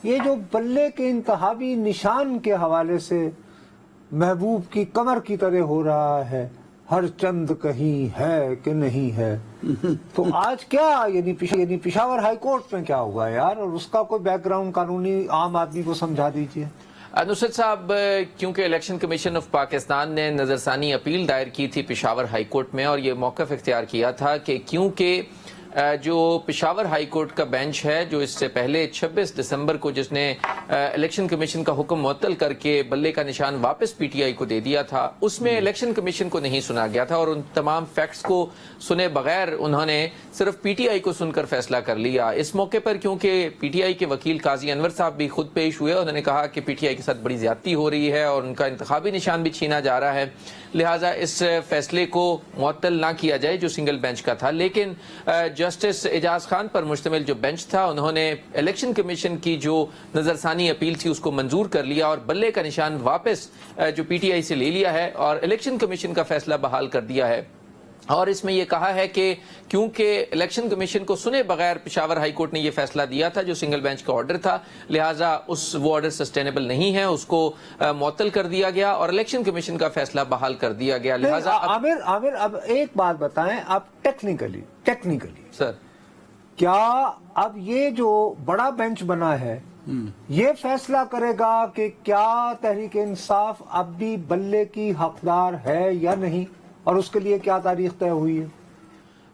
یہ جو بلے کے انتخابی نشان کے حوالے سے محبوب کی کمر کی طرح ہو رہا ہے، ہر چند کہیں ہے کہ نہیں ہے، تو آج کیا یعنی پشاور ہائی کورٹ میں کیا ہوگا یار، اور اس کا کوئی بیک گراؤنڈ قانونی عام آدمی کو سمجھا دیجئے۔ نصرت صاحب، کیونکہ الیکشن کمیشن آف پاکستان نے نظرثانی اپیل دائر کی تھی پشاور ہائی کورٹ میں، اور یہ موقف اختیار کیا تھا کہ کیونکہ جو پشاور ہائی کورٹ کا بینچ ہے، جو اس سے پہلے 26 دسمبر کو جس نے الیکشن کمیشن کا حکم معطل کر کے بلے کا نشان واپس پی ٹی آئی کو دے دیا تھا، اس میں الیکشن کمیشن کو نہیں سنا گیا تھا، اور ان تمام فیکٹس کو سنے بغیر انہوں نے صرف پی ٹی آئی کو سن کر فیصلہ کر لیا۔ اس موقع پر کیونکہ پی ٹی آئی کے وکیل قاضی انور صاحب بھی خود پیش ہوئے، انہوں نے کہا کہ پی ٹی آئی کے ساتھ بڑی زیادتی ہو رہی ہے اور ان کا انتخابی نشان بھی چھینا جا رہا ہے، لہٰذا اس فیصلے کو معطل نہ کیا جائے جو سنگل بینچ کا تھا۔ لیکن جسٹس اعجاز خان پر مشتمل جو بینچ تھا، انہوں نے الیکشن کمیشن کی جو نظرثانی اپیل تھی اس کو منظور کر لیا اور بلے کا نشان واپس جو پی ٹی آئی سے لے لیا ہے اور الیکشن کمیشن کا فیصلہ بحال کر دیا ہے۔ اور اس میں یہ کہا ہے کہ کیونکہ الیکشن کمیشن کو سنے بغیر پشاور ہائی کورٹ نے یہ فیصلہ دیا تھا جو سنگل بینچ کا آرڈر تھا، لہٰذا وہ آرڈر سسٹینیبل نہیں ہے، اس کو معطل کر دیا گیا اور الیکشن کمیشن کا فیصلہ بحال کر دیا گیا۔ لہٰذا عامر اب ایک بات بتائیں، اب ٹیکنیکلی سر کیا اب یہ جو بڑا بینچ بنا ہے یہ فیصلہ کرے گا کہ کیا تحریک انصاف اب بھی بلے کی حقدار ہے یا نہیں، اور اس کے لیے کیا تاریخ طے ہوئی ہے؟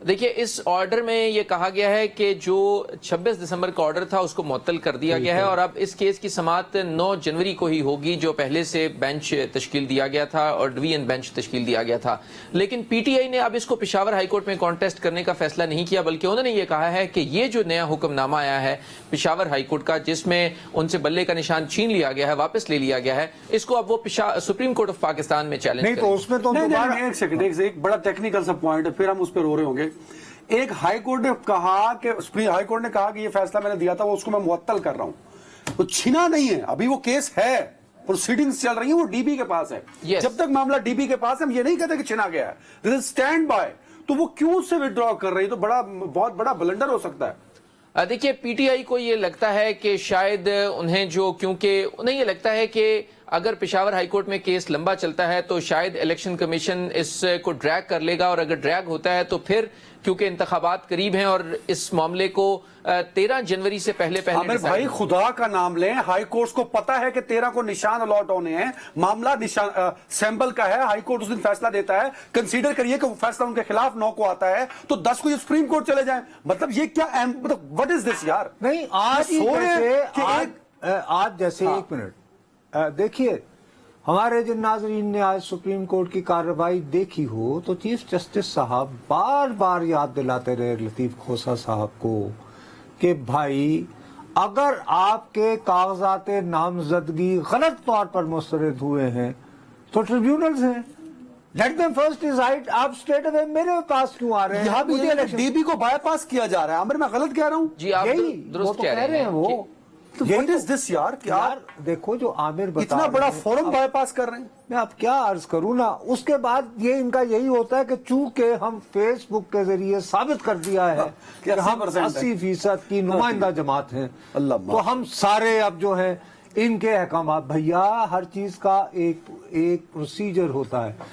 دیکھیے، اس آرڈر میں یہ کہا گیا ہے کہ جو 26 دسمبر کا آرڈر تھا اس کو معطل کر دیا گیا ہے، اور اب اس کیس کی سماعت 9 جنوری کو ہی ہوگی، جو پہلے سے بینچ تشکیل دیا گیا تھا اور ڈویژن بینچ تشکیل دیا گیا تھا۔ لیکن پی ٹی آئی نے اب اس کو پشاور ہائی کورٹ میں کانٹیسٹ کرنے کا فیصلہ نہیں کیا، بلکہ انہوں نے یہ کہا ہے کہ یہ جو نیا حکم نامہ آیا ہے پشاور ہائی کورٹ کا، جس میں ان سے بلے کا نشان چھین لیا گیا ہے، واپس لے لیا گیا ہے، اس کو اب وہ سپریم کورٹ آف پاکستان میں چیلنج نہیں تو اس میں تو ایک سیکنڈ، ایک بڑا ٹیکنیکل سا پوائنٹ ہے، پھر ہم اس پہ رو رہے ہوں گے۔ ایک ہائی کورٹ نے کہا کہ ہائی کورٹ نے کہا کہ یہ فیصلہ میں نے دیا تھا وہ اس کو میں معطل کر رہا ہوں، تو چھینا نہیں ہے، ابھی وہ کیس ہے، پروسیڈنگز چل رہی ہیں، وہ ڈی بی کے پاس ہے۔ جب تک معاملہ ڈی بی کے پاس ہے ہم یہ نہیں کہتے کہ چھینا گیا ہے، دس از اسٹینڈ بائی، تو وہ کیوں سے وڈرا کر رہی ہے؟ تو بہت بڑا بلنڈر ہو سکتا ہے۔ دیکھیے، پی ٹی آئی کو یہ لگتا ہے کہ شاید کیونکہ انہیں یہ لگتا ہے کہ اگر پشاور ہائی کورٹ میں کیس لمبا چلتا ہے تو شاید الیکشن کمیشن اس کو ڈریگ کر لے گا، اور اگر ڈریگ ہوتا ہے تو پھر کیونکہ انتخابات قریب ہیں اور اس معاملے کو 13 جنوری سے پہلے عامر بھائی خدا کا نام لیں، ہائی کورٹ کو پتا ہے کہ 13 کو نشان الاٹ ہونے ہیں، معاملہ سیمبل کا ہے، ہائی کورٹ اس دن فیصلہ دیتا ہے، کنسیڈر کریے کہ وہ فیصلہ ان کے خلاف 9 کو آتا ہے تو 10 کو یہ سپریم کورٹ چلے جائیں، مطلب یہ کیا مطلب وٹ از دس یار؟ نہیں آج جیسے ایک منٹ دیکھیے، ہمارے جن ناظرین نے آج سپریم کورٹ کی کارروائی دیکھی ہو تو چیف جسٹس صاحب بار بار یاد دلاتے رہے لطیف کھوسہ صاحب کو کہ بھائی اگر آپ کے کاغذات نامزدگی غلط طور پر مسترد ہوئے ہیں تو ٹریبیونلز ہیں، لیٹ دیم فرسٹ ڈیسائیڈ، آپ اسٹریٹ اوے میرے پاس کیوں آ رہے ہیں؟ یہاں بھی ڈی بی کو بائی پاس کیا جا رہا ہے۔ عامر میں غلط کہہ رہا ہوں؟ جی آپ درست کہہ رہے ہیں وہ What is this یار؟ دیکھو جو عامر بتا اتنا بڑا فورم بائی پاس کر رہے ہیں۔ میں اب کیا عرض کروں نا، اس کے بعد یہ ان کا یہی ہوتا ہے کہ چونکہ ہم فیس بک کے ذریعے ثابت کر دیا ہے کہ ہم 80% کی نمائندہ جماعت ہیں، تو ہم سارے اب جو ہیں ان کے احکامات، بھیا ہر چیز کا ایک پروسیجر ہوتا ہے۔